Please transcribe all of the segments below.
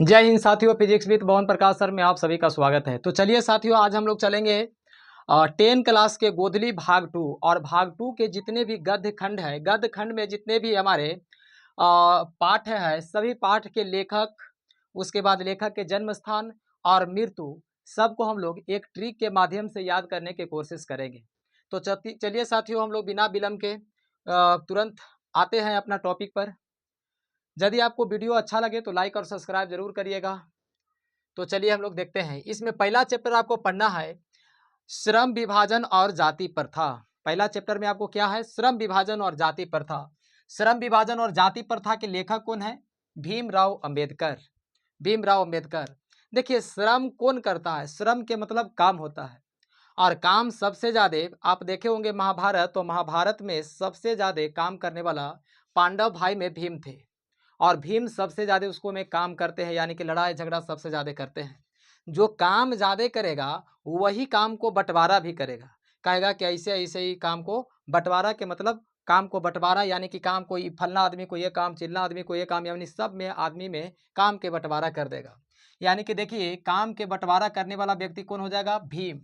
जय हिंद साथियों, physics with Pawan Prakash sir में आप सभी का स्वागत है। तो चलिए साथियों, आज हम लोग चलेंगे 10 क्लास के गोधली भाग 2 और भाग 2 के जितने भी गद्य खंड है, गद्य खंड में जितने भी हमारे पाठ है, सभी पाठ के लेखक, उसके बाद लेखक के जन्म स्थान और मृत्यु, सबको हम लोग एक ट्रिक के माध्यम से याद करने की कोशिश करेंगे। तो चलिए साथियों, हम लोग बिना विलंब के तुरंत आते हैं अपना टॉपिक पर। यदि आपको वीडियो अच्छा लगे तो लाइक और सब्सक्राइब जरूर करिएगा। तो चलिए हम लोग देखते हैं। इसमें पहला चैप्टर आपको पढ़ना है श्रम विभाजन और जाति प्रथा। पहला चैप्टर में आपको क्या है? श्रम विभाजन और जाति प्रथा। श्रम विभाजन और जाति प्रथा के लेखक कौन है? भीमराव अंबेडकर। भीमराव अंबेडकर। देखिए, श्रम कौन करता है? श्रम के मतलब काम होता है, और काम सबसे ज्यादा आप देखे होंगे महाभारत, तो महाभारत में सबसे ज्यादा काम करने वाला पांडव भाई में भीम थे, और भीम सबसे ज़्यादा उसको में काम करते हैं, यानी कि लड़ाई झगड़ा सबसे ज़्यादा करते हैं। जो काम ज़्यादा करेगा वही काम को बंटवारा भी करेगा, कहेगा कि ऐसे ऐसे ही काम को बंटवारा के मतलब काम को बंटवारा, यानी कि काम कोई फलना आदमी को ये काम, चिल्ला आदमी को ये काम, यानी सब में आदमी में काम के बंटवारा कर देगा। यानी कि देखिए, काम के बंटवारा करने वाला व्यक्ति कौन हो जाएगा? भीम।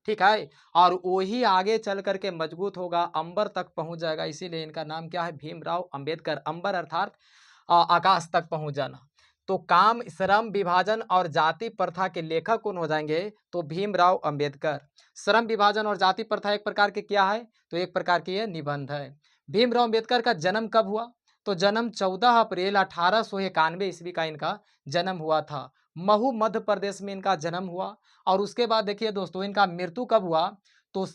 ठीक है, और वही आगे चल करके मजबूत होगा, अंबर तक पहुंच जाएगा। इसीलिए इनका नाम क्या है? भीमराव अंबेडकर। अंबर अर्थात आकाश तक पहुंच जाना। तो काम, श्रम विभाजन और जाति प्रथा के लेखक कौन हो जाएंगे? तो भीमराव अंबेडकर। श्रम विभाजन और जाति प्रथा एक प्रकार के क्या है? तो एक प्रकार की यह निबंध है। भीमराव अंबेडकर का जन्म कब हुआ? तो जन्म 14 अप्रैल 1891 ईस्वी का इनका जन्म हुआ था। महू मध्य प्रदेश में इनका जन्म हुआ। और उसके बाद देखिए दोस्तों, इनका मृत्यु कब हुआ? तो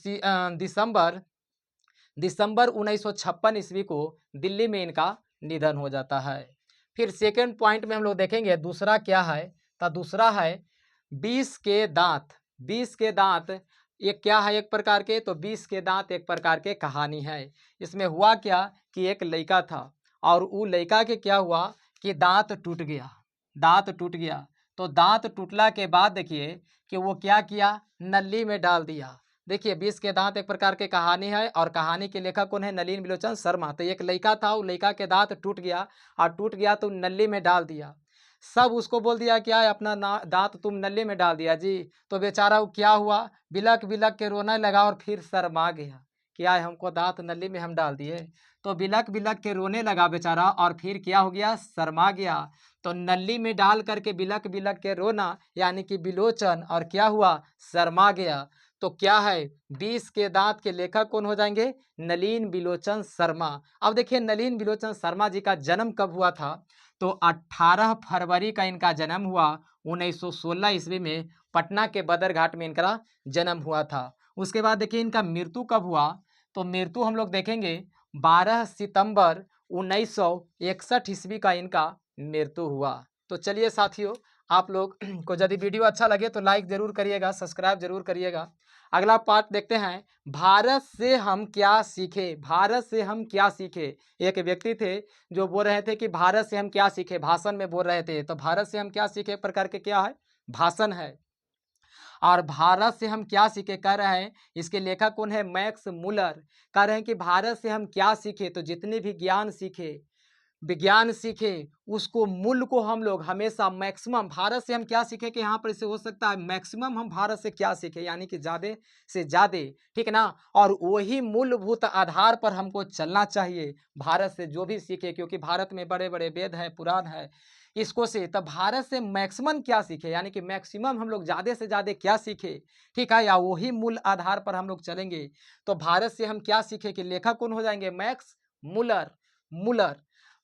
दिसंबर दिसंबर 1956 ईस्वी को दिल्ली में इनका निधन हो जाता है। फिर सेकेंड पॉइंट में हम लोग देखेंगे दूसरा क्या है। तो दूसरा है 20 के दांत। 20 के दांत ये क्या है? एक प्रकार के, तो 20 के दांत एक प्रकार के कहानी है। इसमें हुआ क्या कि एक लड़का था, और वो लड़का के क्या हुआ कि दांत टूट गया। दांत टूट गया, तो दांत टूटला के बाद देखिए कि वो क्या किया? नली में डाल दिया। देखिए, 20 के दांत एक प्रकार के कहानी है, और कहानी के लेखक कौन है? नलिन बिलोचन शर्मा। तो एक लड़का था, वो लड़का के दांत टूट गया, और टूट गया तो नली में डाल दिया। सब उसको बोल दिया क्या है? अपना दांत तुम नली में डाल दिया जी। तो बेचारा वो क्या हुआ? बिलक बिलक के रोने लगा, और फिर शर्मा गया। क्या है? हमको दांत नली में हम डाल दिए। तो बिलक बिलक के रोने लगा बेचारा, और फिर क्या हो गया? शर्मा गया। तो नली में डाल करके बिलक बिलक के रोना, यानी कि बिलोचन, और क्या हुआ? शर्मा गया। तो क्या है? 20 के दांत के लेखक कौन हो जाएंगे? नलिन बिलोचन शर्मा। अब देखिए, नलिन बिलोचन शर्मा जी का जन्म कब हुआ था? तो 18 फरवरी का इनका जन्म हुआ। 1916 ईस्वी में पटना के बदरघाट में इनका जन्म हुआ था। उसके बाद देखिए, इनका मृत्यु कब हुआ? तो मृत्यु हम लोग देखेंगे 12 सितंबर 1961 ईस्वी का इनका मृत्यु हुआ। तो चलिए साथियों, आप लोग को यदि वीडियो अच्छा लगे तो लाइक जरूर करिएगा, सब्सक्राइब जरूर करिएगा। अगला पार्ट देखते हैं, भारत से हम क्या सीखे। भारत से हम क्या सीखे। एक व्यक्ति थे जो बोल रहे थे कि भारत से हम क्या सीखे, भाषण में बोल रहे थे। तो भारत से हम क्या सीखे एक प्रकार के क्या है? भाषण है। और भारत से हम क्या सीखे कह रहे हैं, इसके लेखक कौन है? Max Muller. कह रहे हैं कि भारत से हम क्या सीखे, तो जितने भी ज्ञान सीखे, विज्ञान सीखे, उसको मूल को हम लोग हमेशा मैक्सिमम, भारत से हम क्या सीखे कि यहाँ पर इसे हो सकता है मैक्सिमम हम भारत से क्या सीखे, यानी कि ज़्यादा से ज़्यादा, ठीक है ना। और वही मूलभूत आधार पर हमको चलना चाहिए, भारत से जो भी सीखे, क्योंकि भारत में बड़े बड़े वेद है, पुराण है, इसको से तब भारत से मैक्सिमम क्या सीखे, यानी कि मैक्सिमम हम लोग ज़्यादा से ज़्यादा क्या सीखे, ठीक है, या वही मूल आधार पर हम लोग चलेंगे। तो भारत से हम क्या सीखे कि लेखक कौन हो जाएंगे? Max Muller. मुलर,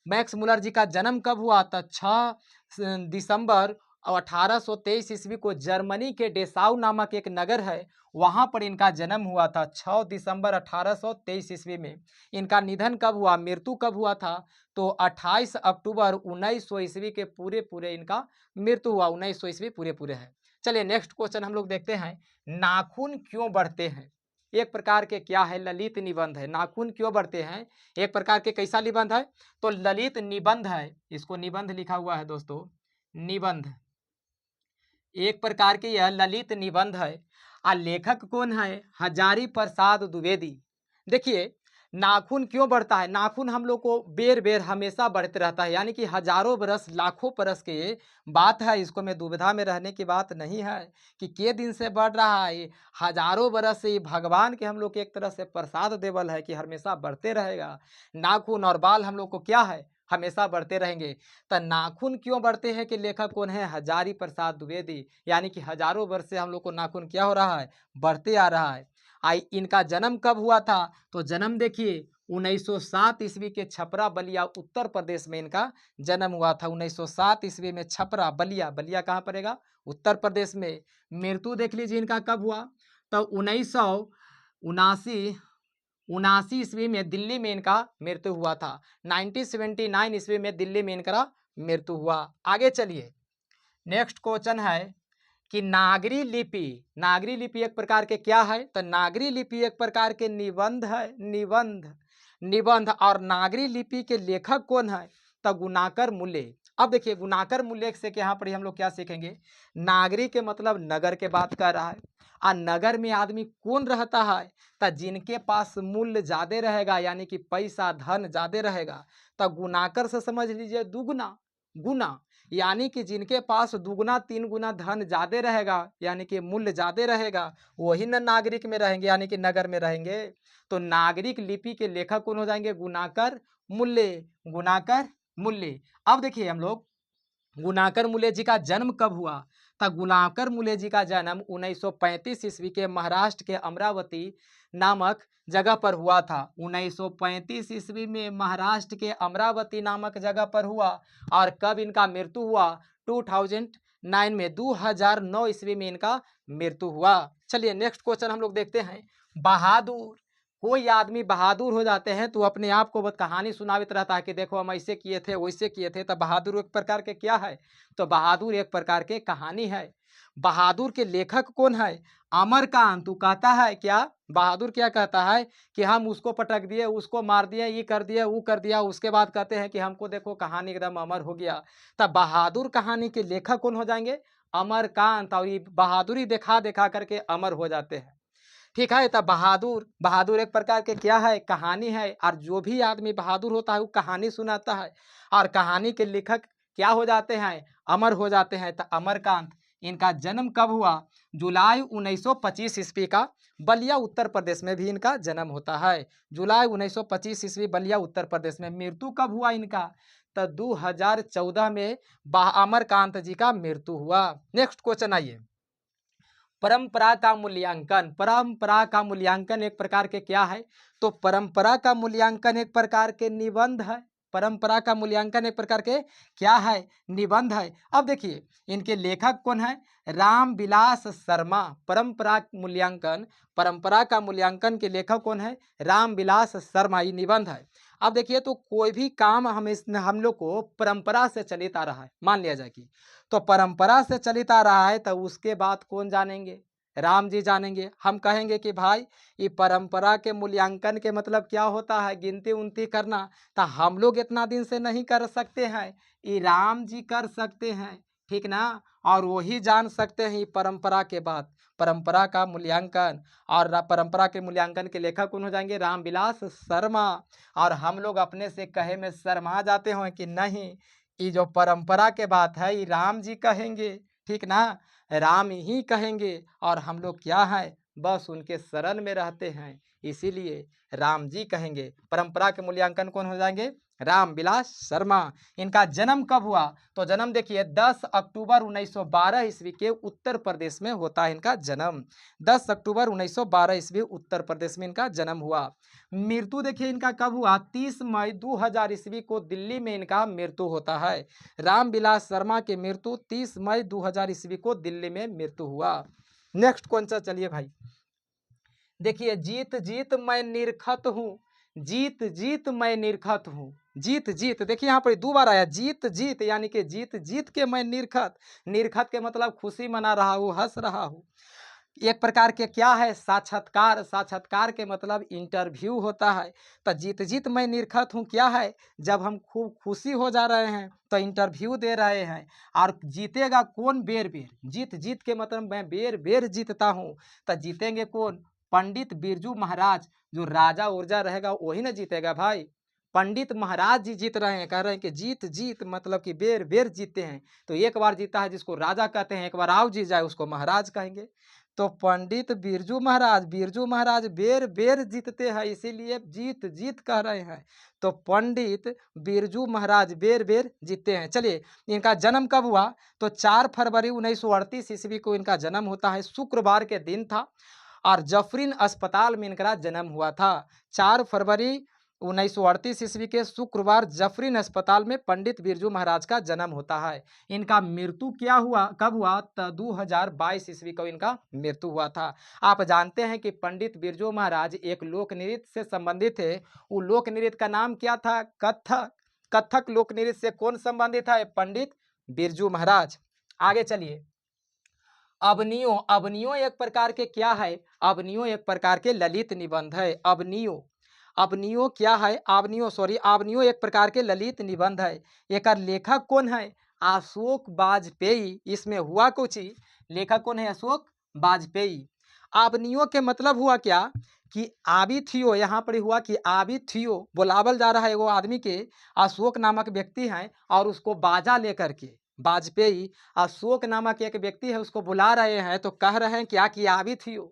मैक्स मुलर जी का जन्म कब हुआ था? 6 दिसंबर 1823 ईस्वी को जर्मनी के डेसाउ नामक एक नगर है, वहां पर इनका जन्म हुआ था। 6 दिसंबर 1823 ईस्वी में। इनका निधन कब हुआ, मृत्यु कब हुआ था? तो 28 अक्टूबर 1900 ईस्वी के पूरे पूरे इनका मृत्यु हुआ। 1900 ईस्वी पूरे पूरे है। चलिए नेक्स्ट क्वेश्चन हम लोग देखते हैं, नाखून क्यों बढ़ते हैं। एक प्रकार के क्या है? ललित निबंध है। नाखून क्यों बढ़ते हैं, एक प्रकार के कैसा निबंध है? तो ललित निबंध है। इसको निबंध लिखा हुआ है दोस्तों, निबंध। एक प्रकार के यह ललित निबंध है। लेखक कौन है? हजारी प्रसाद द्विवेदी। देखिए, नाखून क्यों बढ़ता है? नाखून हम लोग को बेर बेर हमेशा बढ़ते रहता है, यानी कि हजारों बरस लाखों बरस की बात है। इसको मैं दुविधा में रहने की बात नहीं है कि के दिन से बढ़ रहा है। ये हजारों बरस से ये भगवान के हम लोग के एक तरह से प्रसाद देवल है कि हमेशा बढ़ते रहेगा। नाखून और बाल हम लोग को क्या है, हमेशा बढ़ते रहेंगे। तो नाखून क्यों बढ़ते हैं कि लेखक कौन है? हजारी प्रसाद द्विवेदी, यानी कि हजारों वर्ष से हम लोग को नाखून क्या हो रहा है, बढ़ते आ रहा है। आई इनका जन्म कब हुआ था? तो जन्म देखिए 1907 ईस्वी के छपरा बलिया उत्तर प्रदेश में इनका जन्म हुआ था। 1907 ईस्वी में छपरा बलिया, बलिया कहाँ पड़ेगा? उत्तर प्रदेश में। मृत्यु देख लीजिए इनका कब हुआ? तो 1979 79 ईस्वी में दिल्ली में इनका मृत्यु हुआ था। 1979 ईस्वी में दिल्ली में इनका मृत्यु हुआ। आगे चलिए, नेक्स्ट क्वेश्चन है कि नागरी लिपि, नागरी लिपि एक प्रकार के क्या है? तो नागरी लिपि एक प्रकार के निबंध है, निबंध, निबंध। और नागरी लिपि के लेखक कौन है? तो गुणाकर मूल्य। अब देखिए गुणाकर मूल्य से यहाँ पर हम लोग क्या सीखेंगे? नागरी के मतलब नगर के बात कर रहा है। और नगर में आदमी कौन रहता है? तो जिनके पास मूल्य ज्यादा रहेगा, यानी कि पैसा धन ज्यादा रहेगा। तो गुणाकर से समझ लीजिए दुगुना, गुना, यानी कि जिनके पास दुगुना तीन गुना धन ज्यादा रहेगा, यानी कि मूल्य ज्यादा रहेगा, वही न नागरिक में रहेंगे, यानी कि नगर में रहेंगे। तो नागरिक लिपि के लेखक कौन हो जाएंगे? गुणाकर मूल्य, गुणाकर मूल्य। अब देखिए हम लोग गुणाकर मूल्य जी का जन्म कब हुआ? था गुणाकर मूल्य जी का जन्म 1935 ईस्वी के महाराष्ट्र के अमरावती नामक जगह पर हुआ था। 1935 ईस्वी में महाराष्ट्र के अमरावती नामक जगह पर हुआ। और कब इनका मृत्यु हुआ? 2009 में, 2009 ईस्वी में इनका मृत्यु हुआ। चलिए नेक्स्ट क्वेश्चन हम लोग देखते हैं। बहादुर, कोई आदमी बहादुर हो जाते हैं तो अपने आप को बहुत कहानी सुनावित रहता है कि देखो हम ऐसे किए थे वैसे किए थे। तो बहादुर एक प्रकार के क्या है? तो बहादुर एक प्रकार के कहानी है। बहादुर के लेखक कौन है? अमरकांत। तू कहता है क्या? बहादुर क्या कहता है कि हम उसको पटक दिए, उसको मार दिए, ये कर दिया, वो कर दिया। उसके बाद कहते हैं कि हमको देखो कहानी एकदम अमर हो गया। तब बहादुर कहानी के लेखक कौन हो जाएंगे? अमरकांत। और ये बहादुरी दिखा दिखा करके अमर हो जाते हैं। ठीक है। तब बहादुर, बहादुर एक प्रकार के क्या है? कहानी है। और जो भी आदमी बहादुर होता है वो कहानी सुनाता है। और कहानी के लेखक क्या हो जाते हैं? अमर हो जाते हैं। तो अमरकांत, इनका जन्म कब हुआ? जुलाई 1925 ईस्वी का बलिया उत्तर प्रदेश में भी इनका जन्म होता है। जुलाई 1925 ईस्वी बलिया उत्तर प्रदेश में। मृत्यु कब हुआ इनका? तो 2014 में अमरकांत जी का मृत्यु हुआ। नेक्स्ट क्वेश्चन आइए। परंपरा का मूल्यांकन, परंपरा का मूल्यांकन एक प्रकार के क्या है? तो परंपरा का मूल्यांकन एक प्रकार के निबंध है। परंपरा का मूल्यांकन एक प्रकार के क्या है? निबंध है। अब देखिए इनके लेखक कौन है? रामविलास शर्मा। परंपरा मूल्यांकन, परंपरा का मूल्यांकन के लेखक कौन है? रामविलास शर्मा। ये निबंध है। अब देखिए तो कोई भी काम हम लोग को परंपरा से चलित आ रहा है, मान लिया जाए कि तो परंपरा से चलित आ रहा है, तो उसके बाद कौन जानेंगे? राम जी जानेंगे। हम कहेंगे कि भाई ये परंपरा के मूल्यांकन के मतलब क्या होता है? गिनती उनती करना। तो हम लोग इतना दिन से नहीं कर सकते हैं, ये राम जी कर सकते हैं, ठीक ना? और वही जान सकते हैं परंपरा के बाद, परंपरा का मूल्यांकन। और परंपरा के मूल्यांकन के लेखक कौन हो जाएंगे? रामविलास शर्मा। और हम लोग अपने से कहे में शर्मा जाते हैं कि नहीं, ये जो परंपरा के बात है ये राम जी कहेंगे, ठीक ना? राम ही कहेंगे। और हम लोग क्या है? बस उनके शरण में रहते हैं, इसीलिए राम जी कहेंगे। परंपरा के मूल्यांकन कौन हो जाएंगे? रामविलास शर्मा। इनका जन्म कब हुआ? तो जन्म देखिए 10 अक्टूबर 1912 ईस्वी के उत्तर प्रदेश में होता है इनका जन्म। 10 अक्टूबर 1912 ईस्वी उत्तर प्रदेश में इनका जन्म हुआ। मृत्यु देखिए इनका कब हुआ? 30 मई 2000 ईस्वी को दिल्ली में इनका मृत्यु होता है। रामविलास शर्मा की मृत्यु 30 मई 2000 ईस्वी को दिल्ली में मृत्यु हुआ। नेक्स्ट कौन सा? चलिए भाई देखिए, जीत जीत मैं निरखत हूँ, जीत जीत मैं निरखत हूँ। जीत जीत देखिए यहाँ पर दो बार आया, जीत जीत, यानी कि जीत जीत के मैं निरखत, निरखत के मतलब खुशी मना रहा हूँ, हंस रहा हूँ। एक प्रकार के क्या है? साक्षात्कार, साक्षात्कार के मतलब इंटरव्यू होता है। तो जीत जीत मैं निरखत हूँ क्या है? जब हम खूब खुशी हो जा रहे हैं तो इंटरव्यू दे रहे हैं। और जीतेगा कौन? बेर बेर। जीत जीत के मतलब मैं बेर बेर जीतता हूँ। तो जीतेंगे कौन? पंडित बिरजू महाराज, जो राजा ऊर्जा रहेगा वही ना जीतेगा भाई। पंडित महाराज जी जीत रहे हैं, कह रहे हैं कि जीत जीत मतलब कि बेर बेर जीते हैं। तो एक बार जीता है जिसको राजा कहते हैं, एक बार आओ जीत जाए उसको महाराज कहेंगे। तो पंडित बिरजू महाराज बेर बेर जीतते हैं, इसीलिए जीत जीत कह रहे हैं। तो पंडित बिरजू महाराज बेर बेर जीतते हैं। चलिए, इनका जन्म कब हुआ? तो 4 फरवरी 1938 ईस्वी को इनका जन्म होता है, शुक्रवार के दिन था और जफरीन अस्पताल में इनका जन्म हुआ था। 4 फरवरी 1938 ईस्वी के शुक्रवार जफरीन अस्पताल में पंडित बिरजू महाराज का जन्म होता है। इनका मृत्यु क्या हुआ, कब हुआ? 2022 ईस्वी को इनका मृत्यु हुआ था। आप जानते हैं कि पंडित बिरजू महाराज एक लोक नृत्य से संबंधित थे। वो लोक नृत्य का नाम क्या था? कथक। कथक लोक नृत्य से कौन संबंधित है? पंडित बिरजू महाराज। आगे चलिए, अवनियों। अवनियों एक प्रकार के क्या है? अवनियों एक प्रकार के ललित निबंध है। अवनियों, अवनियों क्या है? अवनियों एक प्रकार के ललित निबंध है। एक लेखक कौन है? अशोक वाजपेयी। इसमें हुआ कुछ ही, लेखक कौन है? अशोक वाजपेयी। अवनियों के मतलब हुआ क्या कि आबी थियो, यहाँ पर हुआ कि आबी थियो बुलावल जा रहा है वो आदमी के, अशोक नामक व्यक्ति हैं और उसको बाजा लेकर के, वाजपेयी अशोक नामक एक व्यक्ति है उसको बुला रहे हैं, तो कह रहे हैं क्या कि आबी थियो,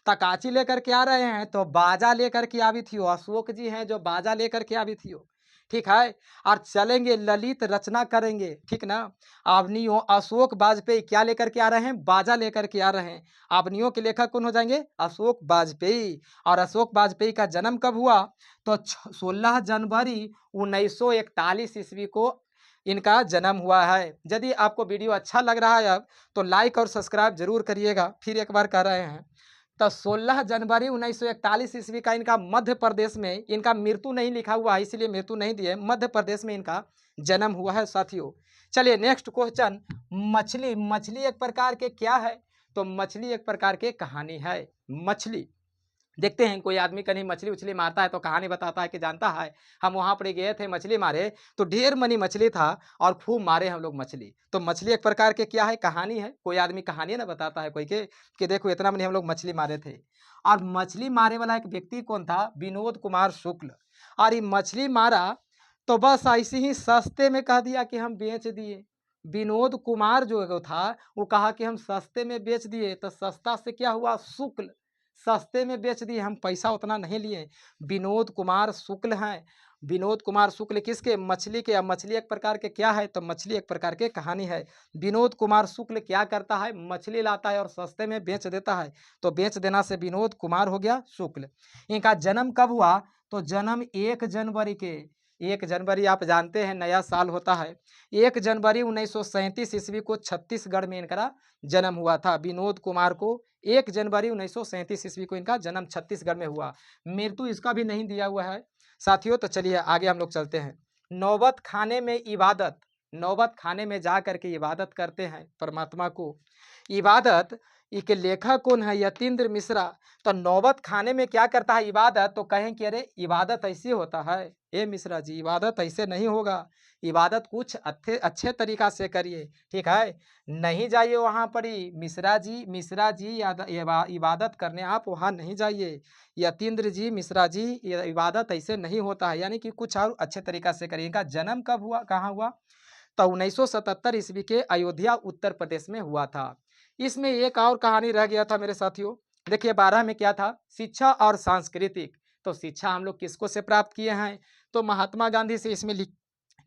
तकाची लेकर के आ रहे हैं तो बाजा लेकर के आबी थियो। अशोक जी हैं जो बाजा लेकर के आबी थियो, ठीक है। और चलेंगे ललित रचना करेंगे, ठीक ना। अवनियों, अशोक वाजपेयी क्या लेकर के आ रहे हैं? बाजा लेकर के आ रहे हैं। अवनियों के लेखक कौन हो जाएंगे? अशोक वाजपेयी। और अशोक वाजपेयी का जन्म कब हुआ? तो 16 जनवरी 1941 ईस्वी को इनका जन्म हुआ है। यदि आपको वीडियो अच्छा लग रहा है अब तो लाइक और सब्सक्राइब जरूर करिएगा। फिर एक बार कह रहे हैं, तो 16 जनवरी 1941 ईस्वी का इनका मध्य प्रदेश में, इनका मृत्यु नहीं लिखा हुआ है इसलिए मृत्यु नहीं दिए, मध्य प्रदेश में इनका जन्म हुआ है साथियों। चलिए नेक्स्ट क्वेश्चन, मछली। मछली एक प्रकार के क्या है? तो मछली एक प्रकार के कहानी है। मछली देखते हैं, कोई आदमी कहीं मछली उछली मारता है तो कहानी बताता है कि जानता है हम वहां पर गए थे मछली मारे तो ढेर मनी मछली था और खूब मारे हम लोग मछली। तो मछली एक प्रकार के क्या है? कहानी है। कोई आदमी कहानी ना बताता है कोई के कि देखो इतना मनी हम लोग मछली मारे थे। और मछली मारे वाला एक व्यक्ति कौन था? विनोद कुमार शुक्ल। और ये मछली मारा तो बस ऐसे ही सस्ते में कह दिया कि हम बेच दिए। विनोद कुमार जो था वो कहा कि हम सस्ते में बेच दिए, तो सस्ता से क्या हुआ? शुक्ल, सस्ते में बेच दिए, हम पैसा उतना नहीं लिए। विनोद कुमार शुक्ल हैं। विनोद कुमार शुक्ल किसके? मछली के। अब मछली एक प्रकार के क्या है? तो मछली एक प्रकार के कहानी है। विनोद कुमार शुक्ल क्या करता है? मछली लाता है और सस्ते में बेच देता है, तो बेच देना से विनोद कुमार हो गया शुक्ल। इनका जन्म कब हुआ? तो जन्म 1 जनवरी के, 1 जनवरी आप जानते हैं नया साल होता है। 1 जनवरी 1937 ईस्वी को छत्तीसगढ़ में इनका जन्म हुआ था। विनोद कुमार को 1 जनवरी 1937 ईस्वी को इनका जन्म छत्तीसगढ़ में हुआ। मृत्यु इसका भी नहीं दिया हुआ है साथियों। तो चलिए आगे हम लोग चलते हैं। नौबत खाने में इबादत। नौबत खाने में जा करके इबादत करते हैं परमात्मा को। इबादत के लेखक कौन है? यतीन्द्र मिश्रा। तो नौबत खाने में क्या करता है? इबादत। तो कहें कि अरे इबादत ऐसे होता है? ए मिश्रा जी, इबादत ऐसे नहीं होगा। इबादत कुछ अच्छे अच्छे तरीका से करिए, ठीक है। नहीं जाइए वहाँ पर ही मिश्रा जी इबादत करने आप वहाँ नहीं जाइए। यतीन्द्र जी, मिश्रा जी, इबादत ऐसे नहीं होता है, यानी कि कुछ और अच्छे तरीका से करिए। इनका जन्म कब हुआ, कहाँ हुआ? तो 1977 ईस्वी के अयोध्या उत्तर प्रदेश में हुआ था। इसमें एक और कहानी रह गया था मेरे साथियों। देखिए 12 में क्या था? शिक्षा और सांस्कृतिक। तो शिक्षा हम लोग किसको से प्राप्त किए हैं? तो महात्मा गांधी से। इसमें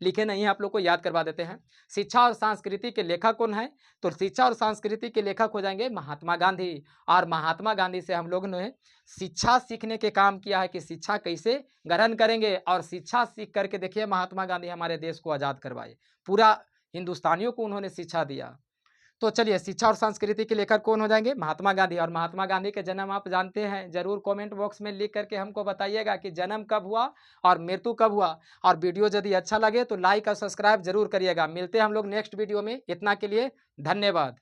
लिखे नहीं है, आप लोग को याद करवा देते हैं। शिक्षा और संस्कृति के लेखक कौन है? तो शिक्षा और संस्कृति के लेखक हो जाएंगे महात्मा गांधी। और महात्मा गांधी से हम लोग ने शिक्षा सीखने के काम किया है कि शिक्षा कैसे ग्रहण करेंगे। और शिक्षा सीख करके देखिए महात्मा गांधी हमारे देश को आज़ाद करवाए, पूरा हिंदुस्तानियों को उन्होंने शिक्षा दिया। तो चलिए, शिक्षा और संस्कृति के लेखक कौन हो जाएंगे? महात्मा गांधी। और महात्मा गांधी के जन्म आप जानते हैं, जरूर कमेंट बॉक्स में लिख करके हमको बताइएगा कि जन्म कब हुआ और मृत्यु कब हुआ। और वीडियो यदि अच्छा लगे तो लाइक और सब्सक्राइब जरूर करिएगा। मिलते हैं हम लोग नेक्स्ट वीडियो में। इतना के लिए धन्यवाद।